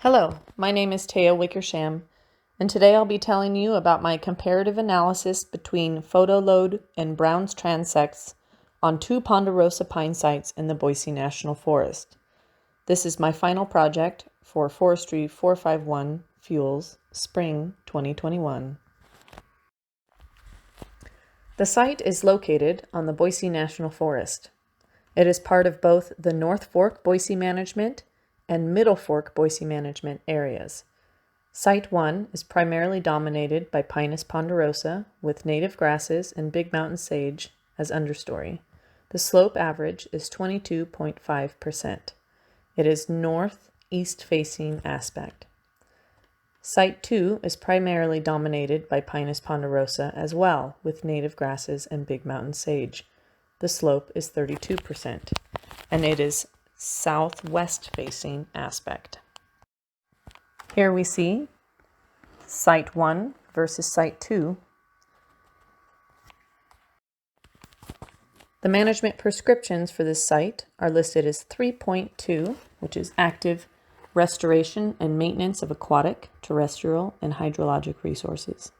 Hello, my name is Taya Wickersham, and today I'll be telling you about my comparative analysis between photoload and Brown's transects on two ponderosa pine sites in the Boise National Forest. This is my final project for Forestry 451 Fuels, Spring 2021. The site is located on the Boise National Forest. It is part of both the North Fork Boise Management and Middle Fork Boise Management areas. Site 1 is primarily dominated by Pinus ponderosa with native grasses and big mountain sage as understory. The slope average is 22.5%. It is northeast facing aspect. Site 2 is primarily dominated by Pinus ponderosa as well with native grasses and big mountain sage. The slope is 32%, and it is southwest facing aspect. Here we see Site 1 versus Site 2. The management prescriptions for this site are listed as 3.2, which is active restoration and maintenance of aquatic, terrestrial, and hydrologic resources.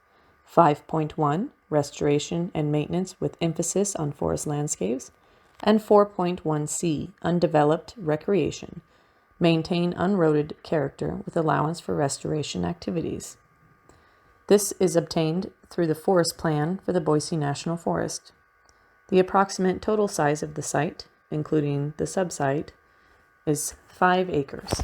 5.1, restoration and maintenance with emphasis on forest landscapes. And 4.1c, undeveloped recreation. Maintain unroaded character with allowance for restoration activities. This is obtained through the forest plan for the Boise National Forest. The approximate total size of the site, including the subsite, is 5 acres.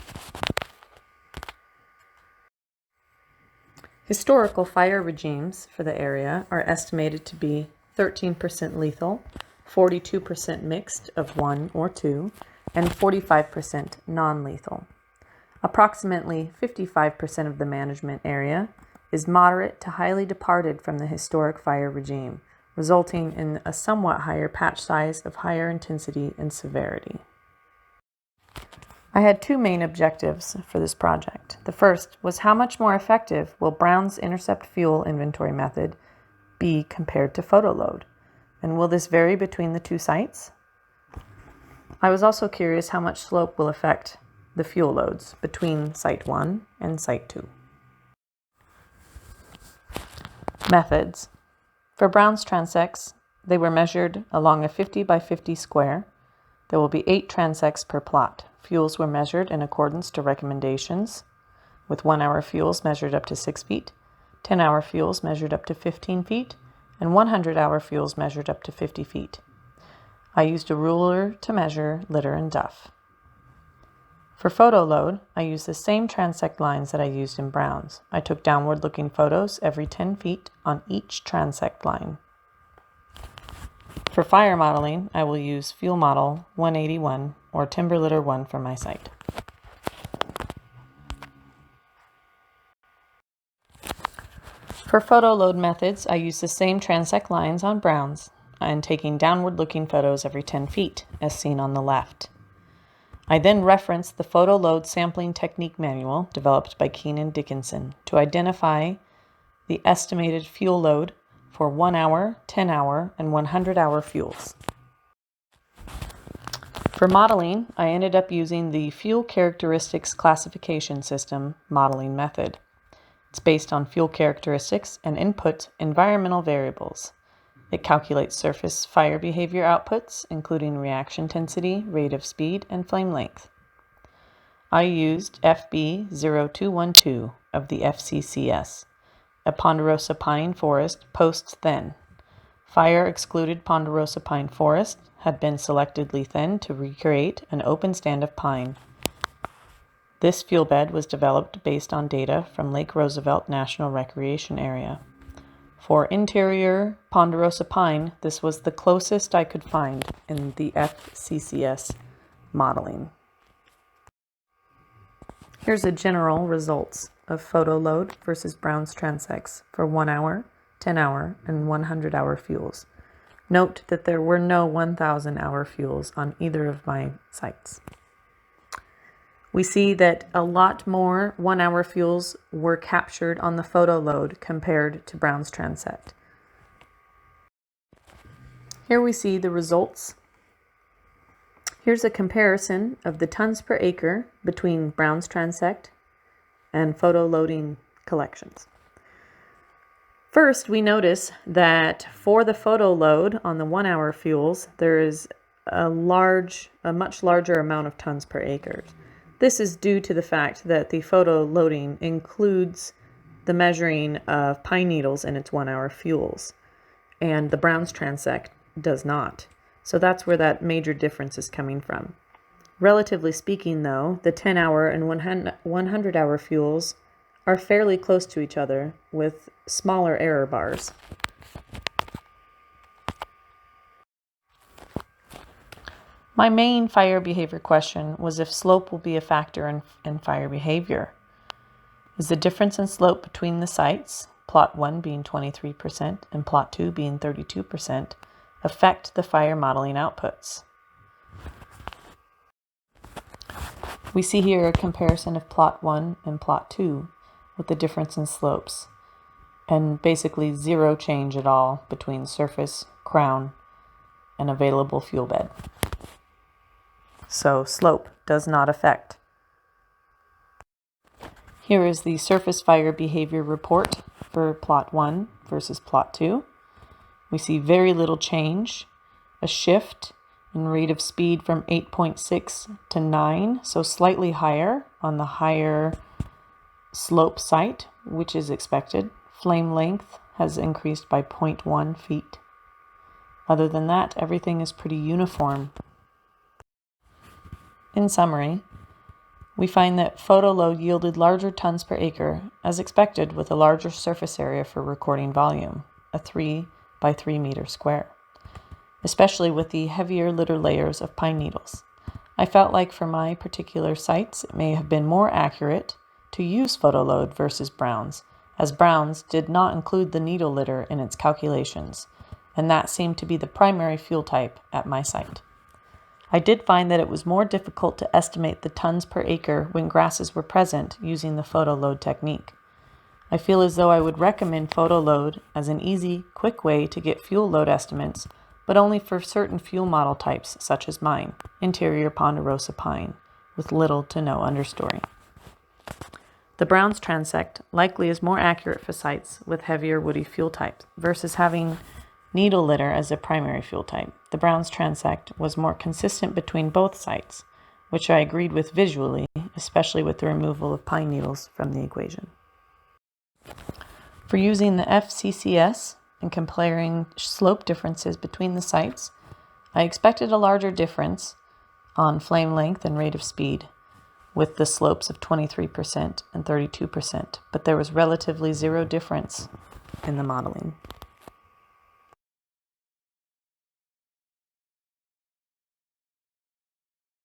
Historical fire regimes for the area are estimated to be 13% lethal, 42% mixed of 1 or 2, and 45% non-lethal. Approximately 55% of the management area is moderate to highly departed from the historic fire regime, resulting in a somewhat higher patch size of higher intensity and severity. I had two main objectives for this project. The first was how much more effective will Brown's intercept fuel inventory method be compared to photoload? And will this vary between the two sites? I was also curious how much slope will affect the fuel loads between Site 1 and Site 2. Methods. For Brown's transects, they were measured along a 50 by 50 square. There will be 8 transects per plot. Fuels were measured in accordance to recommendations, with 1-hour fuels measured up to 6 feet, 10-hour fuels measured up to 15 feet, and 100-hour fuels measured up to 50 feet. I used a ruler to measure litter and duff. For photoload, I used the same transect lines that I used in Brown's. I took downward-looking photos every 10 feet on each transect line. For fire modeling, I will use Fuel Model 181 or Timber Litter 1 for my site. For photoload methods, I use the same transect lines on Brown's and taking downward-looking photos every 10 feet, as seen on the left. I then referenced the photoload sampling technique manual developed by Keenan Dickinson to identify the estimated fuel load for 1-hour, 10-hour, and 100-hour fuels. For modeling, I ended up using the Fuel Characteristics Classification System modeling method. It's based on fuel characteristics and input environmental variables. It calculates surface fire behavior outputs, including reaction intensity, rate of speed, and flame length. I used FB0212 of the FCCS, a ponderosa pine forest post-thin. Fire-excluded ponderosa pine forest had been selectively thinned to recreate an open stand of pine. This fuel bed was developed based on data from Lake Roosevelt National Recreation Area. For interior ponderosa pine, this was the closest I could find in the FCCS modeling. Here's a general results of photoload versus Brown's transects for 1-hour, 10-hour, and 100-hour fuels. Note that there were no 1,000-hour fuels on either of my sites. We see that a lot more 1-hour fuels were captured on the photoload compared to Brown's transect. Here we see the results. Here's a comparison of the tons per acre between Brown's transect and photo loading collections. First, we notice that for the photo load on the 1 hour fuels, there is a much larger amount of tons per acre. This is due to the fact that the photo loading includes the measuring of pine needles in its 1 hour fuels, and the Brown's transect does not. So that's where that major difference is coming from. Relatively speaking, though, the 10 hour and 100 hour fuels are fairly close to each other with smaller error bars. My main fire behavior question was if slope will be a factor in fire behavior. Is the difference in slope between the sites, plot 1 being 23% and plot 2 being 32%, affect the fire modeling outputs? We see here a comparison of plot 1 and plot 2 with the difference in slopes, and basically zero change at all between surface, crown, and available fuel bed. So slope does not affect. Here is the surface fire behavior report for plot 1 versus plot 2. We see very little change, a shift in rate of speed from 8.6 to 9, so slightly higher on the higher slope site, which is expected. Flame length has increased by 0.1 feet. Other than that, everything is pretty uniform. In summary, we find that photo load yielded larger tons per acre, as expected, with a larger surface area for recording volume, a 3 by 3 meter square, especially with the heavier litter layers of pine needles. I felt like for my particular sites, it may have been more accurate to use photo load versus Brown's, as Brown's did not include the needle litter in its calculations, and that seemed to be the primary fuel type at my site. I did find that it was more difficult to estimate the tons per acre when grasses were present using the photo load technique. I feel as though I would recommend photo load as an easy, quick way to get fuel load estimates, but only for certain fuel model types such as mine, interior ponderosa pine, with little to no understory. The Brown's transect likely is more accurate for sites with heavier woody fuel types versus having needle litter as a primary fuel type. The Brown's transect was more consistent between both sites, which I agreed with visually, especially with the removal of pine needles from the equation. For using the FCCS and comparing slope differences between the sites, I expected a larger difference on flame length and rate of speed, with the slopes of 23% and 32%, but there was relatively zero difference in the modeling.